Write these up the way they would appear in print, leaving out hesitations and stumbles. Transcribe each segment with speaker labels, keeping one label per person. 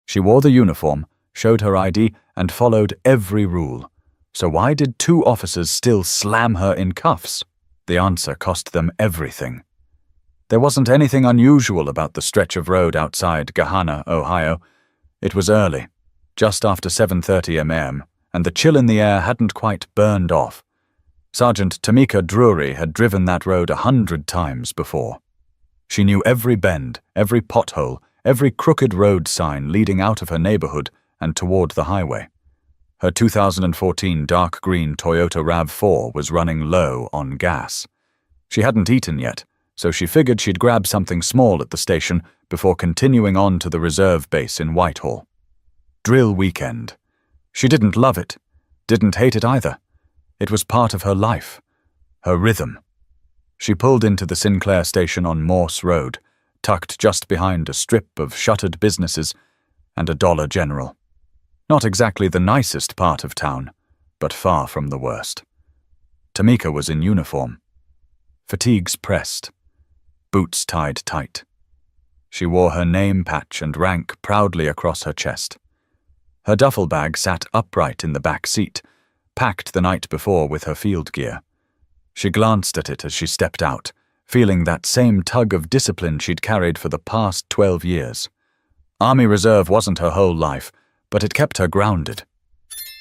Speaker 1: She wore the uniform, showed her ID, and followed every rule. So why did 2 officers still slam her in cuffs? The answer cost them everything. There wasn't anything unusual about the stretch of road outside Gahanna, Ohio. It was early, just after 7:30 a.m., and the chill in the air hadn't quite burned off. Sergeant Tamika Drury had driven that road 100 times before. She knew every bend, every pothole, every crooked road sign leading out of her neighborhood and toward the highway. Her 2014 dark green Toyota RAV4 was running low on gas. She hadn't eaten yet, so she figured she'd grab something small at the station before continuing on to the reserve base in Whitehall. Drill weekend. She didn't love it, didn't hate it either. It was part of her life, her rhythm. She pulled into the Sinclair station on Morse Road, tucked just behind a strip of shuttered businesses and a Dollar General. Not exactly the nicest part of town, but far from the worst. Tamika was in uniform. Fatigues pressed, boots tied tight. She wore her name patch and rank proudly across her chest. Her duffel bag sat upright in the back seat, packed the night before with her field gear. She glanced at it as she stepped out, feeling that same tug of discipline she'd carried for the past 12 years. Army Reserve wasn't her whole life, but it kept her grounded.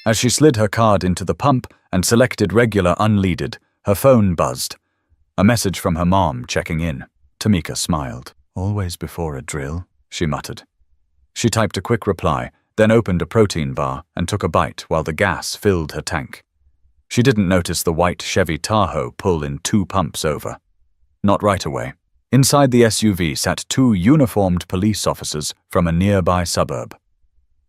Speaker 1: As she slid her card into the pump and selected regular unleaded, her phone buzzed. A message from her mom checking in. Tamika smiled. "Always before a drill," she muttered. She typed a quick reply, then opened a protein bar and took a bite while the gas filled her tank. She didn't notice the white Chevy Tahoe pull in 2 pumps over. Not right away. Inside the SUV sat 2 uniformed police officers from a nearby suburb.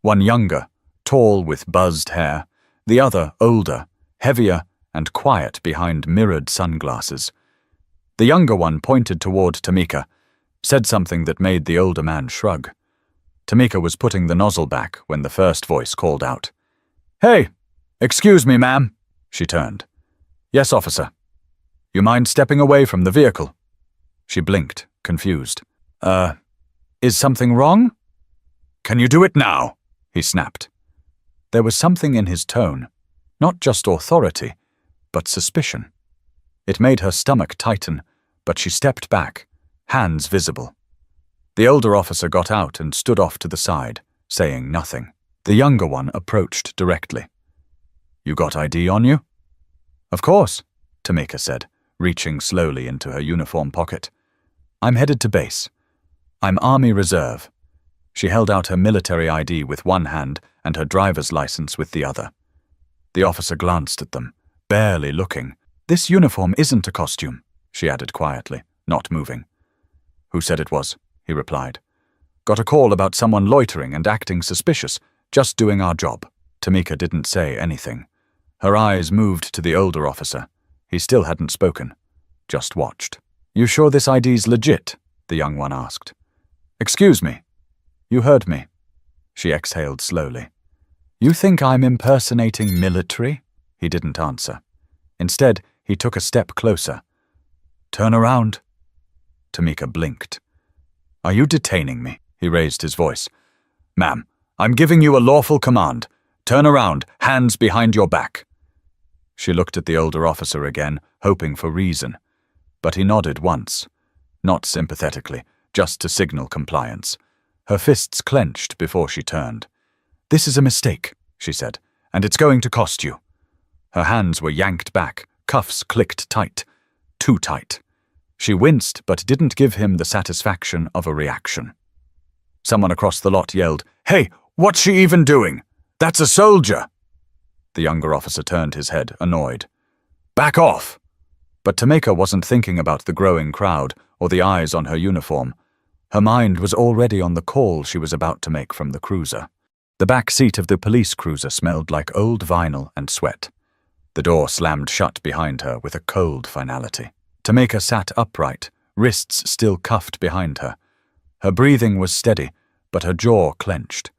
Speaker 1: One younger, tall with buzzed hair, the other older, heavier, and quiet behind mirrored sunglasses. The younger one pointed toward Tamika, said something that made the older man shrug. Tamika was putting the nozzle back when the first voice called out. "Hey, excuse me, ma'am." She turned. "Yes, officer." "You mind stepping away from the vehicle?" She blinked, confused. Is something wrong?" "Can you do it now?" he snapped. There was something in his tone, not just authority, but suspicion. It made her stomach tighten, but she stepped back, hands visible. The older officer got out and stood off to the side, saying nothing. The younger one approached directly. "You got ID on you?" "Of course," Tamika said, reaching slowly into her uniform pocket. "I'm headed to base. I'm Army Reserve." She held out her military ID with one hand and her driver's license with the other. The officer glanced at them, barely looking. "This uniform isn't a costume," she added quietly, not moving. "Who said it was?" he replied. "Got a call about someone loitering and acting suspicious, just doing our job." Tamika didn't say anything. Her eyes moved to the older officer. He still hadn't spoken, just watched. "You sure this ID's legit?" the young one asked. "Excuse me." "You heard me." She exhaled slowly. "You think I'm impersonating military?" He didn't answer. Instead, he took a step closer. "Turn around." Tamika blinked. "Are you detaining me?" He raised his voice. "Ma'am, I'm giving you a lawful command. Turn around, hands behind your back." She looked at the older officer again, hoping for reason. But he nodded once. Not sympathetically, just to signal compliance. Her fists clenched before she turned. "This is a mistake," she said, "and it's going to cost you." Her hands were yanked back, cuffs clicked tight. Too tight. She winced but didn't give him the satisfaction of a reaction. Someone across the lot yelled, "Hey, what's she even doing? That's a soldier!" The younger officer turned his head, annoyed. "Back off!" But Tamika wasn't thinking about the growing crowd or the eyes on her uniform. Her mind was already on the call she was about to make from the cruiser. The back seat of the police cruiser smelled like old vinyl and sweat. The door slammed shut behind her with a cold finality. Tamika sat upright, wrists still cuffed behind her. Her breathing was steady, but her jaw clenched.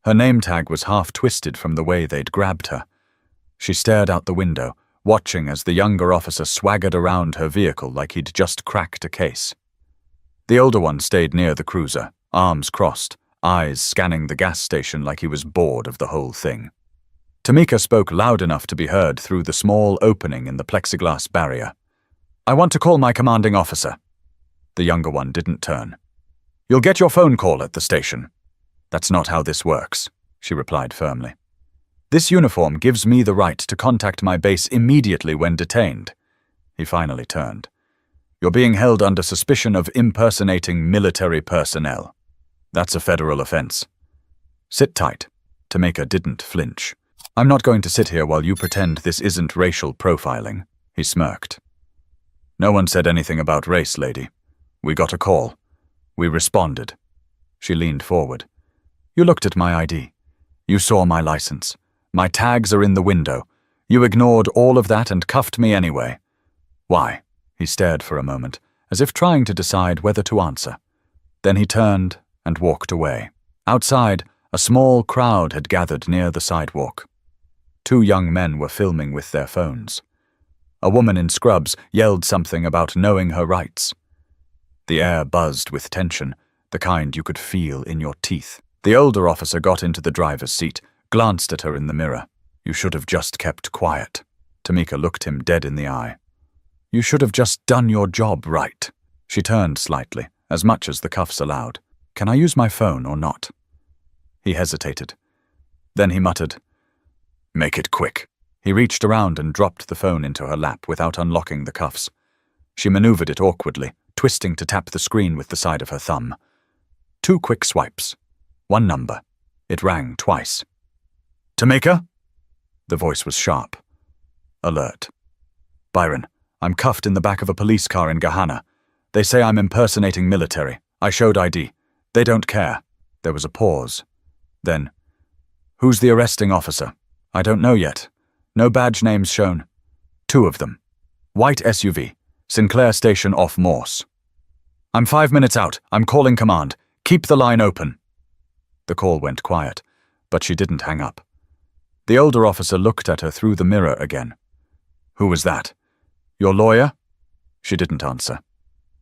Speaker 1: Her name tag was half twisted from the way they'd grabbed her. She stared out the window, watching as the younger officer swaggered around her vehicle like he'd just cracked a case. The older one stayed near the cruiser, arms crossed, eyes scanning the gas station like he was bored of the whole thing. Tamika spoke loud enough to be heard through the small opening in the plexiglass barrier. "I want to call my commanding officer." The younger one didn't turn. "You'll get your phone call at the station." "That's not how this works," she replied firmly. "This uniform gives me the right to contact my base immediately when detained." He finally turned. "You're being held under suspicion of impersonating military personnel. That's a federal offense." "Sit tight." Tamika didn't flinch. "I'm not going to sit here while you pretend this isn't racial profiling," he smirked. "No one said anything about race, lady. We got a call. We responded." She leaned forward. "You looked at my ID. You saw my license. My tags are in the window. You ignored all of that and cuffed me anyway. Why?" He stared for a moment, as if trying to decide whether to answer. Then he turned and walked away. Outside, a small crowd had gathered near the sidewalk. 2 young men were filming with their phones. A woman in scrubs yelled something about knowing her rights. The air buzzed with tension, the kind you could feel in your teeth. The older officer got into the driver's seat, glanced at her in the mirror. "You should have just kept quiet." Tamika looked him dead in the eye. "You should have just done your job right." She turned slightly, as much as the cuffs allowed. "Can I use my phone or not?" He hesitated. Then he muttered, "Make it quick." He reached around and dropped the phone into her lap without unlocking the cuffs. She maneuvered it awkwardly, twisting to tap the screen with the side of her thumb. 2 quick swipes. 1 number. It rang twice. "Tamika?" The voice was sharp. Alert. "Byron, I'm cuffed in the back of a police car in Gahanna. They say I'm impersonating military. I showed ID. They don't care." There was a pause. Then, "Who's the arresting officer?" "I don't know yet. No badge names shown." 2 of them. White SUV. Sinclair Station off Morse. "I'm 5 minutes out. I'm calling command. Keep the line open." The call went quiet, but she didn't hang up. The older officer looked at her through the mirror again. "Who was that? Your lawyer?" She didn't answer.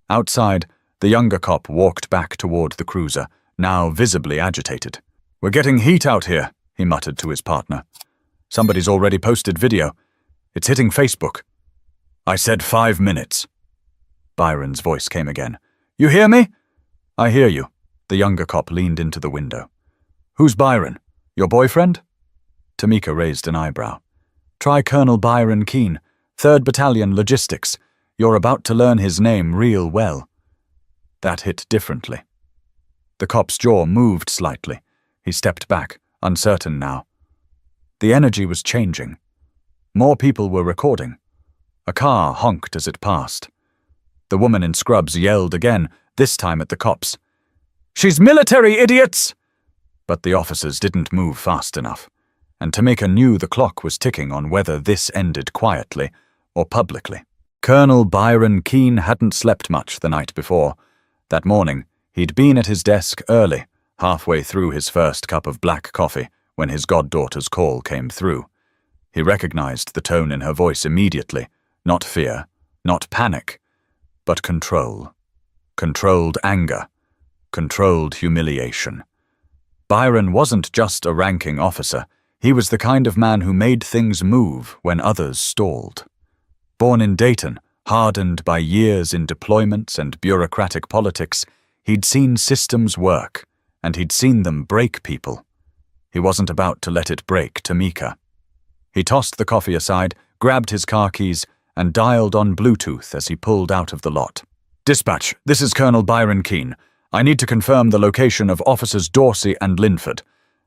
Speaker 1: Outside, the younger cop walked back toward the cruiser, now visibly agitated. "We're getting heat out here," he muttered to his partner. "Somebody's already posted video. It's hitting Facebook." "I said 5 minutes." Byron's voice came again. "You hear me?" "I hear you." The younger cop leaned into the window. "Who's Byron? Your boyfriend?" Tamika raised an eyebrow. "Try Colonel Byron Keene, 3rd Battalion Logistics. You're about to learn his name real well." That hit differently. The cop's jaw moved slightly. He stepped back, uncertain now. The energy was changing. More people were recording. A car honked as it passed. The woman in scrubs yelled again, this time at the cops. "She's military, idiots!" But the officers didn't move fast enough, and Tamika knew the clock was ticking on whether this ended quietly or publicly. Colonel Byron Keene hadn't slept much the night before. That morning, he'd been at his desk early, halfway through his first cup of black coffee, when his goddaughter's call came through. He recognized the tone in her voice immediately, not fear, not panic, but control. Controlled anger. Controlled humiliation. Byron wasn't just a ranking officer. He was the kind of man who made things move when others stalled. Born in Dayton, hardened by years in deployments and bureaucratic politics, he'd seen systems work, and he'd seen them break people. He wasn't about to let it break Tamika. He tossed the coffee aside, grabbed his car keys, and dialed on Bluetooth as he pulled out of the lot. "Dispatch, this is Colonel Byron Keene. I need to confirm the location of Officers Dorsey and Linford.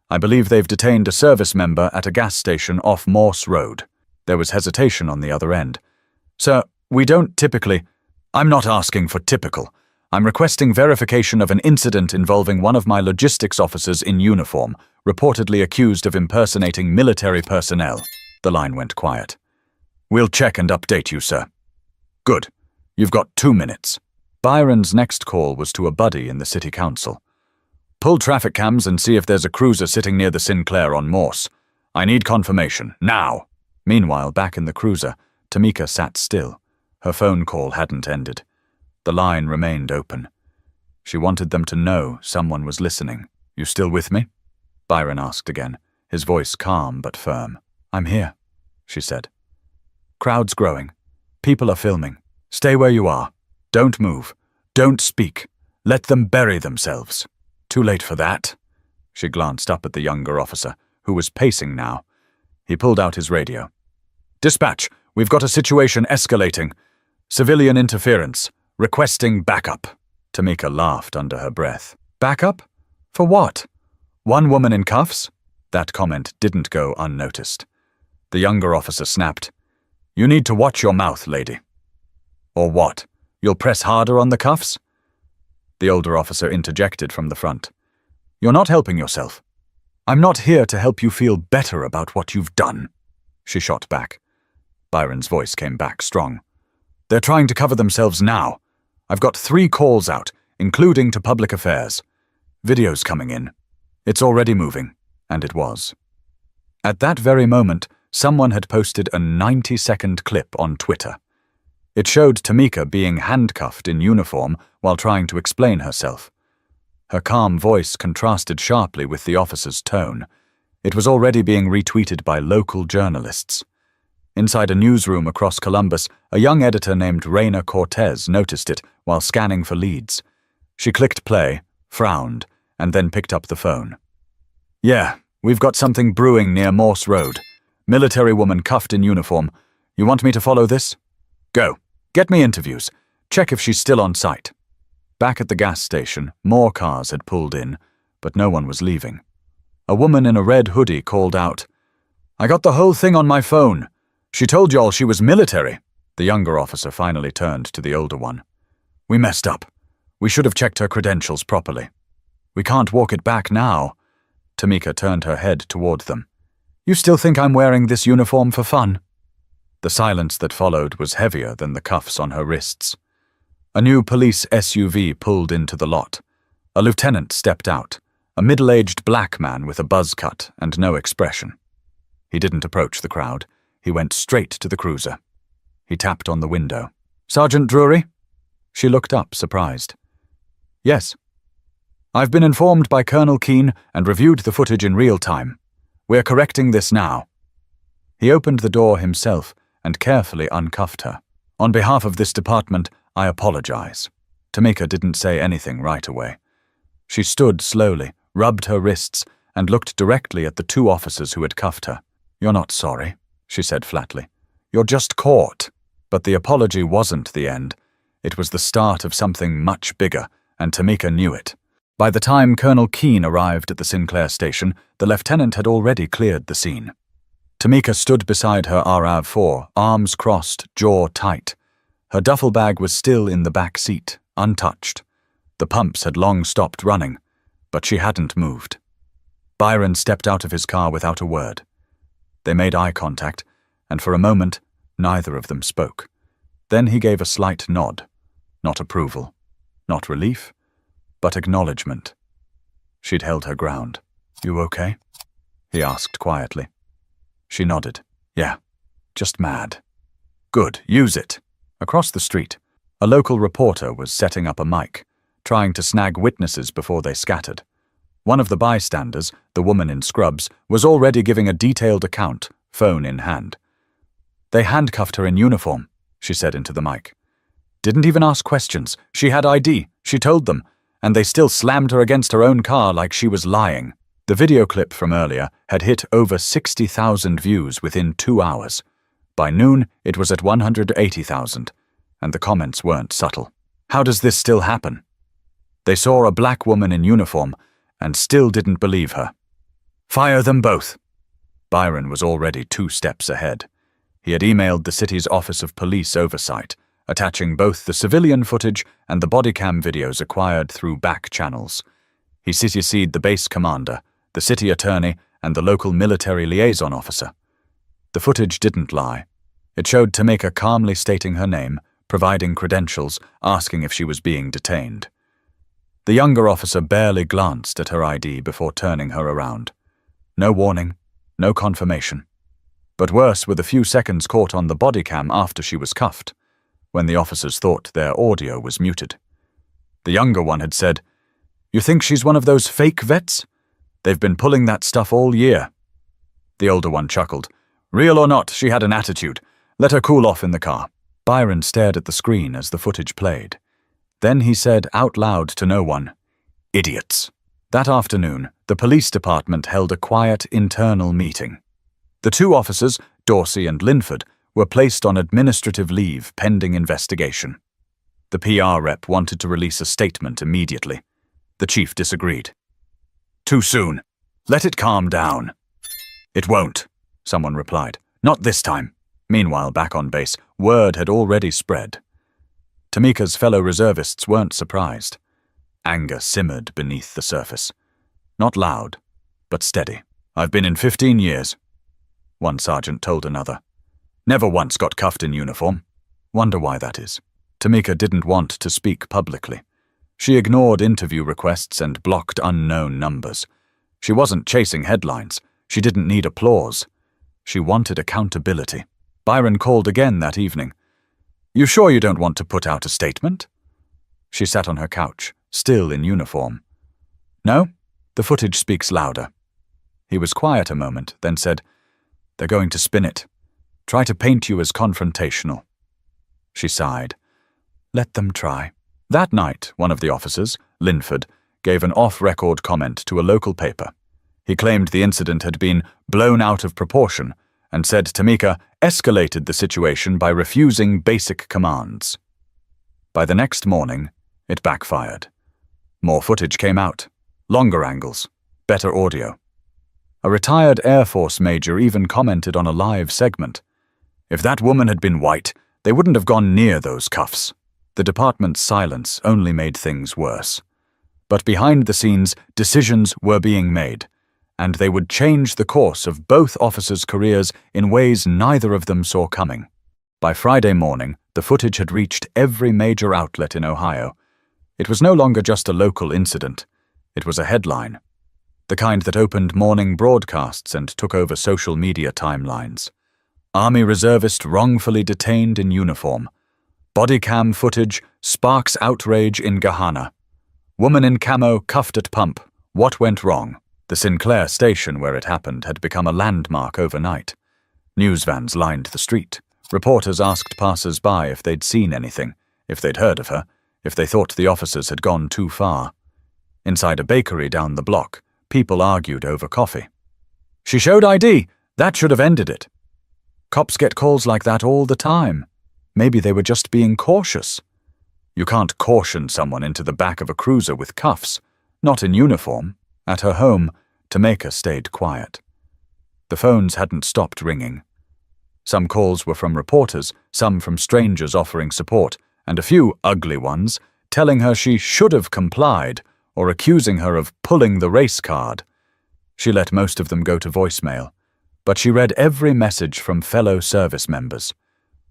Speaker 1: I believe they've detained a service member at a gas station off Morse Road." There was hesitation on the other end. "Sir, we don't typically—" "I'm not asking for typical. I'm requesting verification of an incident involving one of my logistics officers in uniform, reportedly accused of impersonating military personnel." The line went quiet. "We'll check and update you, sir." "Good. You've got 2 minutes." Byron's next call was to a buddy in the city council. "Pull traffic cams and see if there's a cruiser sitting near the Sinclair on Morse. I need confirmation, now." Meanwhile, back in the cruiser, Tamika sat still. Her phone call hadn't ended. The line remained open. She wanted them to know someone was listening. You still with me? Byron asked again, his voice calm but firm. I'm here, she said. Crowd's growing. People are filming. Stay where you are. Don't move. Don't speak. Let them bury themselves. Too late for that. She glanced up at the younger officer, who was pacing now. He pulled out his radio. Dispatch, we've got a situation escalating. Civilian interference. Requesting backup. Tamika laughed under her breath. Backup? For what? One woman in cuffs? That comment didn't go unnoticed. The younger officer snapped. You need to watch your mouth, lady. Or what? You'll press harder on the cuffs? The older officer interjected from the front. You're not helping yourself. I'm not here to help you feel better about what you've done, she shot back. Byron's voice came back strong. They're trying to cover themselves now. I've got 3 calls out, including to public affairs. Video's coming in. It's already moving, and it was. At that very moment, someone had posted a 90-second clip on Twitter. It showed Tamika being handcuffed in uniform while trying to explain herself. Her calm voice contrasted sharply with the officer's tone. It was already being retweeted by local journalists. Inside a newsroom across Columbus, a young editor named Raina Cortez noticed it while scanning for leads. She clicked play, frowned, and then picked up the phone. Yeah, we've got something brewing near Morse Road. Military woman cuffed in uniform. You want me to follow this? Go. Get me interviews. Check if she's still on site. Back at the gas station, more cars had pulled in, but no one was leaving. A woman in a red hoodie called out, I got the whole thing on my phone. She told y'all she was military. The younger officer finally turned to the older one. We messed up. We should have checked her credentials properly. We can't walk it back now. Tamika turned her head toward them. You still think I'm wearing this uniform for fun? The silence that followed was heavier than the cuffs on her wrists. A new police SUV pulled into the lot. A lieutenant stepped out, a middle-aged black man with a buzz cut and no expression. He didn't approach the crowd. He went straight to the cruiser. He tapped on the window. Sergeant Drury? She looked up, surprised. Yes. I've been informed by Colonel Keene and reviewed the footage in real time. We're correcting this now. He opened the door himself and carefully uncuffed her. On behalf of this department, I apologize. Tamika didn't say anything right away. She stood slowly, rubbed her wrists, and looked directly at the 2 officers who had cuffed her. You're not sorry, she said flatly. You're just caught. But the apology wasn't the end. It was the start of something much bigger, and Tamika knew it. By the time Colonel Keene arrived at the Sinclair station, the lieutenant had already cleared the scene. Tamika stood beside her RAV-4, arms crossed, jaw tight. Her duffel bag was still in the back seat, untouched. The pumps had long stopped running, but she hadn't moved. Byron stepped out of his car without a word. They made eye contact, and for a moment, neither of them spoke. Then he gave a slight nod. Not approval, not relief, but acknowledgement. She'd held her ground. You okay? He asked quietly. She nodded. Yeah, just mad. Good, use it. Across the street, a local reporter was setting up a mic, trying to snag witnesses before they scattered. One of the bystanders, the woman in scrubs, was already giving a detailed account, phone in hand. They handcuffed her in uniform, she said into the mic. Didn't even ask questions. She had ID, she told them, and they still slammed her against her own car like she was lying. The video clip from earlier had hit over 60,000 views within 2 hours. By noon, it was at 180,000, and the comments weren't subtle. How does this still happen? They saw a black woman in uniform and still didn't believe her. Fire them both. Byron was already 2 steps ahead. He had emailed the city's Office of Police Oversight, attaching both the civilian footage and the bodycam videos acquired through back channels. He CC'd the base commander, the city attorney, and the local military liaison officer. The footage didn't lie. It showed Tamika calmly stating her name, providing credentials, asking if she was being detained. The younger officer barely glanced at her ID before turning her around. No warning, no confirmation. But worse were the few seconds caught on the bodycam after she was cuffed, when the officers thought their audio was muted. The younger one had said, You think she's one of those fake vets? They've been pulling that stuff all year." The older one chuckled. "Real or not, she had an attitude. Let her cool off in the car." Byron stared at the screen as the footage played. Then he said out loud to no one, "Idiots." That afternoon, the police department held a quiet internal meeting. The two officers, Dorsey and Linford, were placed on administrative leave pending investigation. The PR rep wanted to release a statement immediately. The chief disagreed. "Too soon. Let it calm down." "It won't," someone replied. "Not this time." Meanwhile, back on base, word had already spread. Tamika's fellow reservists weren't surprised. Anger simmered beneath the surface. Not loud, but steady. "I've been in 15 years, one sergeant told another. "Never once got cuffed in uniform. Wonder why that is." Tamika didn't want to speak publicly. She ignored interview requests and blocked unknown numbers. She wasn't chasing headlines. She didn't need applause. She wanted accountability. Byron called again that evening. "You sure you don't want to put out a statement?" She sat on her couch, still in uniform. "No, the footage speaks louder." He was quiet a moment, then said, "They're going to spin it. Try to paint you as confrontational." She sighed. "Let them try." That night, one of the officers, Linford, gave an off-record comment to a local paper. He claimed the incident had been blown out of proportion and said Tamika escalated the situation by refusing basic commands. By the next morning, it backfired. More footage came out, longer angles, better audio. A retired Air Force major even commented on a live segment. "If that woman had been white, they wouldn't have gone near those cuffs." The department's silence only made things worse. But behind the scenes, decisions were being made, and they would change the course of both officers' careers in ways neither of them saw coming. By Friday morning, the footage had reached every major outlet in Ohio. It was no longer just a local incident. It was a headline, the kind that opened morning broadcasts and took over social media timelines. Army reservist wrongfully detained in uniform. Body cam footage sparks outrage in Gahanna. Woman in camo cuffed at pump. What went wrong? The Sinclair station where it happened had become a landmark overnight. News vans lined the street. Reporters asked passers-by if they'd seen anything, if they'd heard of her, if they thought the officers had gone too far. Inside a bakery down the block, people argued over coffee. "She showed ID. That should have ended it." Cops get calls like that all the time. Maybe they were just being cautious. You can't caution someone into the back of a cruiser with cuffs, not in uniform. At her home, Tamika stayed quiet. The phones hadn't stopped ringing. Some calls were from reporters, some from strangers offering support, and a few ugly ones telling her she should have complied or accusing her of pulling the race card. She let most of them go to voicemail, but she read every message from fellow service members.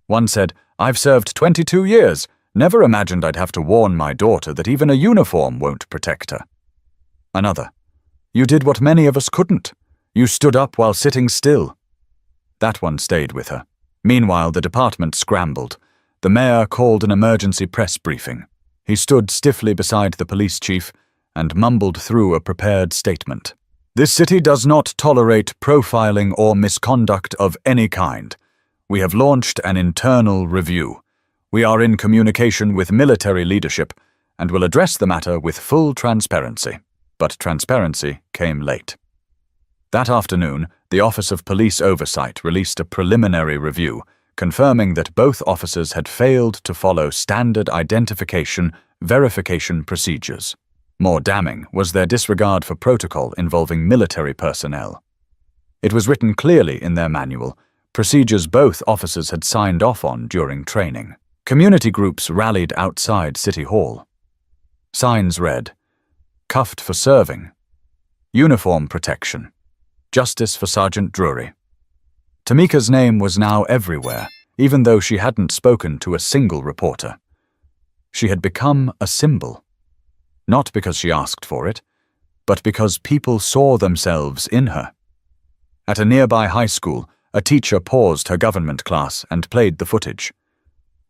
Speaker 1: One said, "I've served 22 years. Never imagined I'd have to warn my daughter that even a uniform won't protect her." Another, "You did what many of us couldn't. You stood up while sitting still." That one stayed with her. Meanwhile, the department scrambled. The mayor called an emergency press briefing. He stood stiffly beside the police chief and mumbled through a prepared statement. "This city does not tolerate profiling or misconduct of any kind. We have launched an internal review. We are in communication with military leadership and will address the matter with full transparency." But transparency came late. That afternoon, the Office of Police Oversight released a preliminary review, confirming that both officers had failed to follow standard identification verification procedures. More damning was their disregard for protocol involving military personnel. It was written clearly in their manual, procedures both officers had signed off on during training. Community groups rallied outside City Hall. Signs read, "Cuffed for serving," "Uniform protection," "Justice for Sergeant Drury." Tamika's name was now everywhere, even though she hadn't spoken to a single reporter. She had become a symbol. Not because she asked for it, but because people saw themselves in her. At a nearby high school, a teacher paused her government class and played the footage.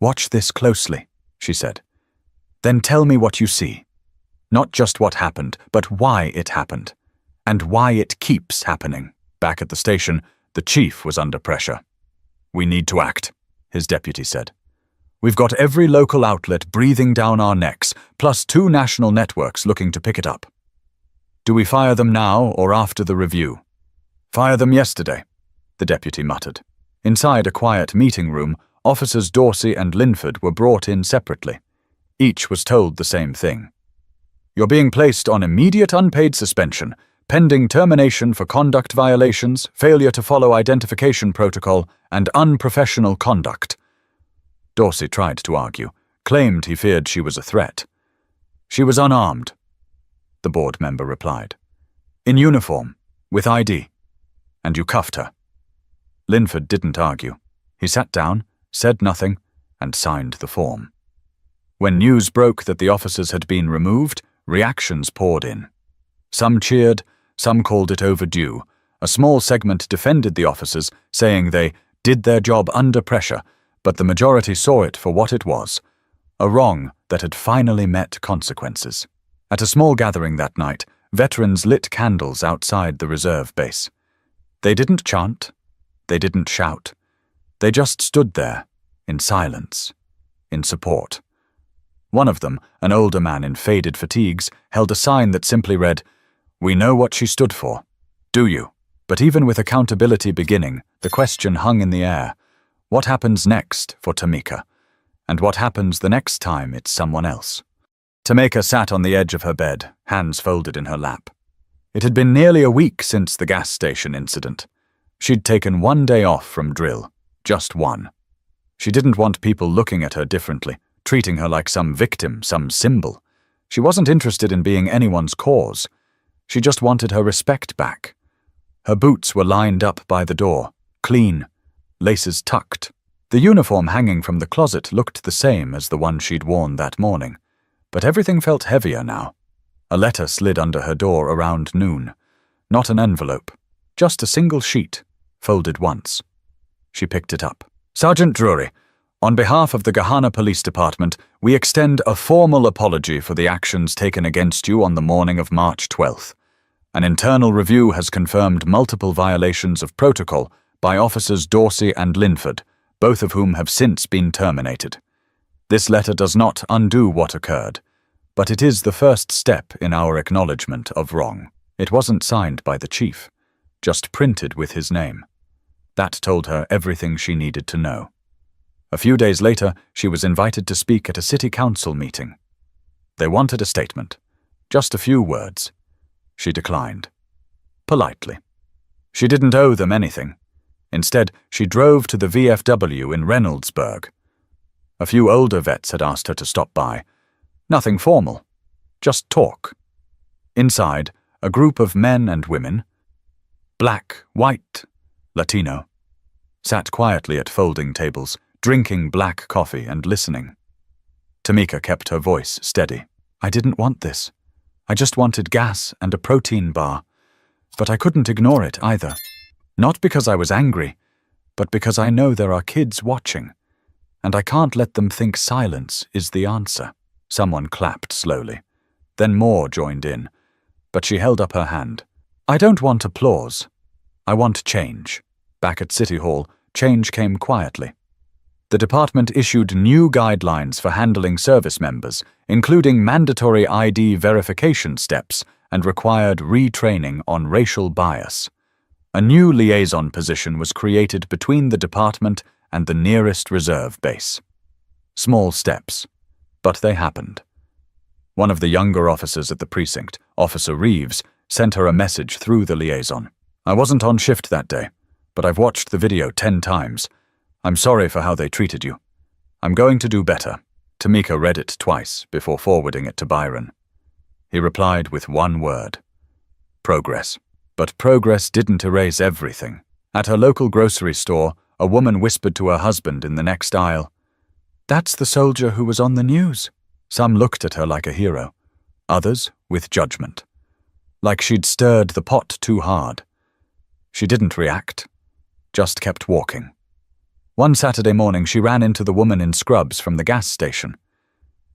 Speaker 1: "Watch this closely," she said. "Then tell me what you see." Not just what happened, but why it happened. And why it keeps happening. Back at the station, the chief was under pressure. "We need to act," his deputy said. "We've got every local outlet breathing down our necks, plus 2 national networks looking to pick it up. Do we fire them now or after the review?" "Fire them yesterday," the deputy muttered. Inside a quiet meeting room, officers Dorsey and Linford were brought in separately. Each was told the same thing. "You're being placed on immediate unpaid suspension, pending termination for conduct violations, failure to follow identification protocol, and unprofessional conduct." Dorsey tried to argue, claimed he feared she was a threat. "She was unarmed," the board member replied. "In uniform, with ID. And you cuffed her." Linford didn't argue. He sat down, said nothing, and signed the form. When news broke that the officers had been removed, reactions poured in. Some cheered, some called it overdue. A small segment defended the officers, saying they did their job under pressure, but the majority saw it for what it was, a wrong that had finally met consequences. At a small gathering that night, veterans lit candles outside the reserve base. They didn't chant, they didn't shout. They just stood there, in silence, in support. One of them, an older man in faded fatigues, held a sign that simply read, "We know what she stood for. Do you?" But even with accountability beginning, the question hung in the air. What happens next for Tamika? And what happens the next time it's someone else? Tamika sat on the edge of her bed, hands folded in her lap. It had been nearly a week since the gas station incident. She'd taken 1 day off from drill, just one. She didn't want people looking at her differently, treating her like some victim, some symbol. She wasn't interested in being anyone's cause. She just wanted her respect back. Her boots were lined up by the door, clean, laces tucked. The uniform hanging from the closet looked the same as the one she'd worn that morning, but everything felt heavier now. A letter slid under her door around noon. Not an envelope, just a single sheet, folded once. She picked it up. "Sergeant Drury, on behalf of the Gahanna Police Department, we extend a formal apology for the actions taken against you on the morning of March 12th. An internal review has confirmed multiple violations of protocol by officers Dorsey and Linford, both of whom have since been terminated. This letter does not undo what occurred, but it is the first step in our acknowledgement of wrong." It wasn't signed by the chief, just printed with his name. That told her everything she needed to know. A few days later, she was invited to speak at a city council meeting. They wanted a statement, just a few words. She declined. Politely. She didn't owe them anything. Instead, she drove to the VFW in Reynoldsburg. A few older vets had asked her to stop by. Nothing formal, just talk. Inside, a group of men and women, black, white, Latino, sat quietly at folding tables, drinking black coffee and listening. Tamika kept her voice steady. "I didn't want this. I just wanted gas and a protein bar. But I couldn't ignore it either. Not because I was angry, but because I know there are kids watching. And I can't let them think silence is the answer." Someone clapped slowly. Then more joined in. But she held up her hand. "I don't want applause. I want change." Back at City Hall, change came quietly. The department issued new guidelines for handling service members, including mandatory ID verification steps and required retraining on racial bias. A new liaison position was created between the department and the nearest reserve base. Small steps, but they happened. One of the younger officers at the precinct, Officer Reeves, sent her a message through the liaison. "I wasn't on shift that day, but I've watched the video 10 times. I'm sorry for how they treated you. I'm going to do better." Tamika read it twice before forwarding it to Byron. He replied with one word: progress. But progress didn't erase everything. At her local grocery store, a woman whispered to her husband in the next aisle, "That's the soldier who was on the news." Some looked at her like a hero, others with judgment, like she'd stirred the pot too hard. She didn't react, just kept walking. One Saturday morning, she ran into the woman in scrubs from the gas station.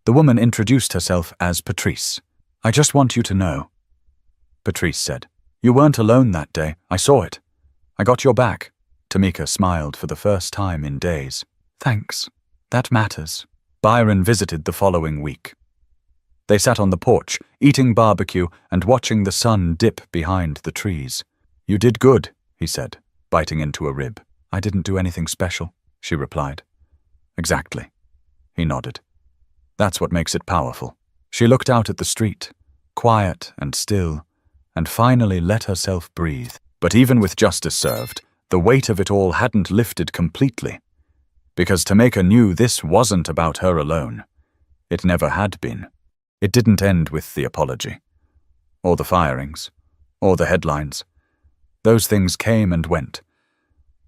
Speaker 1: The woman introduced herself as Patrice. I just want you to know, Patrice said. You weren't alone that day. I saw it. I got your back. Tamika smiled for the first time in days. Thanks. That matters. Byron visited the following week. They sat on the porch, eating barbecue and watching the sun dip behind the trees. You did good, he said, biting into a rib. I didn't do anything special, she replied. Exactly. He nodded. That's what makes it powerful. She looked out at the street, quiet and still, and finally let herself breathe. But even with justice served, the weight of it all hadn't lifted completely. Because Tamika knew this wasn't about her alone. It never had been. It didn't end with the apology, or the firings, or the headlines. Those things came and went.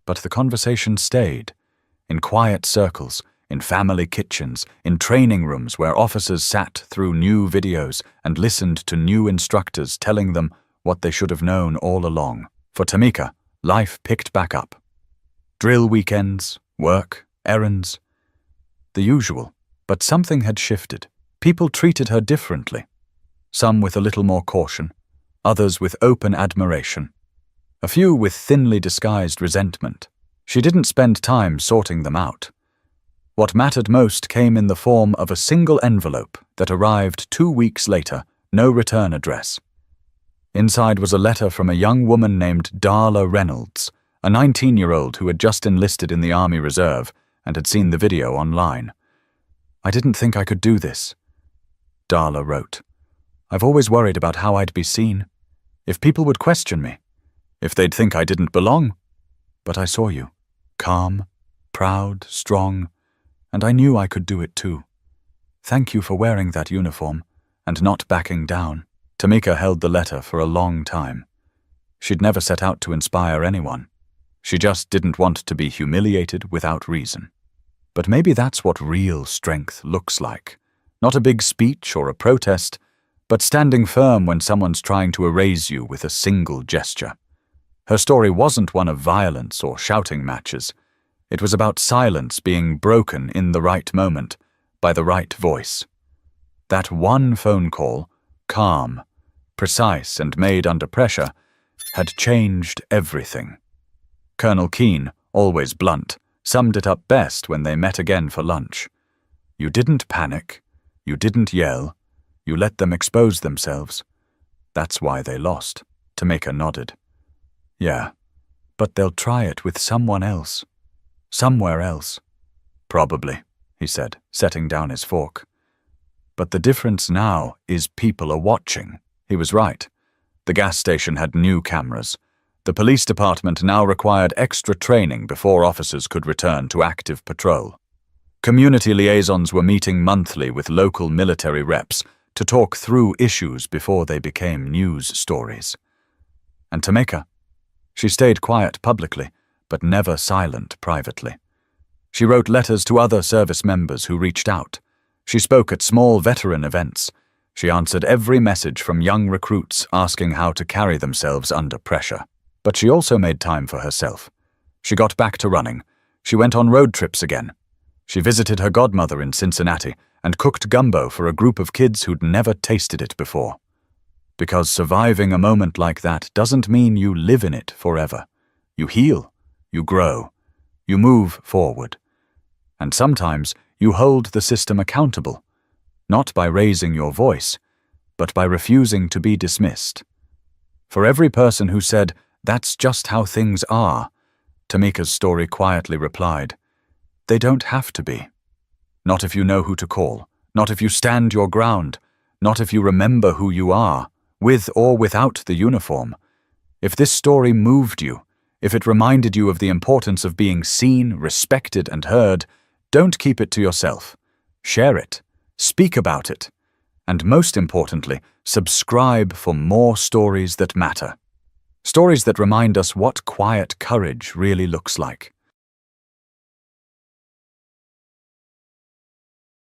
Speaker 1: But the conversation stayed, in quiet circles, in family kitchens, in training rooms where officers sat through new videos and listened to new instructors telling them what they should have known all along. For Tamika, life picked back up. Drill weekends, work, errands. The usual, but something had shifted. People treated her differently. Some with a little more caution, others with open admiration. A few with thinly disguised resentment. She didn't spend time sorting them out. What mattered most came in the form of a single envelope that arrived 2 weeks later, no return address. Inside was a letter from a young woman named Darla Reynolds, a 19-year-old who had just enlisted in the Army Reserve and had seen the video online. I didn't think I could do this, Darla wrote. I've always worried about how I'd be seen, if people would question me, if they'd think I didn't belong. But I saw you, calm, proud, strong, and I knew I could do it too. Thank you for wearing that uniform and not backing down. Tamika held the letter for a long time. She'd never set out to inspire anyone. She just didn't want to be humiliated without reason. But maybe that's what real strength looks like. Not a big speech or a protest, but standing firm when someone's trying to erase you with a single gesture. Her story wasn't one of violence or shouting matches. It was about silence being broken in the right moment, by the right voice. That one phone call, calm, precise and made under pressure, had changed everything. Colonel Keane, always blunt, summed it up best when they met again for lunch. You didn't panic, you didn't yell, you let them expose themselves. That's why they lost. Tamika nodded. Yeah, but they'll try it with someone else. Somewhere else. Probably, he said, setting down his fork. But the difference now is people are watching. He was right. The gas station had new cameras. The police department now required extra training before officers could return to active patrol. Community liaisons were meeting monthly with local military reps to talk through issues before they became news stories. And Tamika? She stayed quiet publicly, but never silent privately. She wrote letters to other service members who reached out. She spoke at small veteran events. She answered every message from young recruits asking how to carry themselves under pressure. But she also made time for herself. She got back to running. She went on road trips again. She visited her godmother in Cincinnati and cooked gumbo for a group of kids who'd never tasted it before. Because surviving a moment like that doesn't mean you live in it forever. You heal, you grow, you move forward. And sometimes you hold the system accountable, not by raising your voice, but by refusing to be dismissed. For every person who said, "That's just how things are," Tamika's story quietly replied, "They don't have to be. Not if you know who to call, not if you stand your ground, not if you remember who you are, with or without the uniform. If this story moved you, if it reminded you of the importance of being seen, respected, and heard, don't keep it to yourself. Share it, speak about it, and most importantly, subscribe for more stories that matter. Stories that remind us what quiet courage really looks like.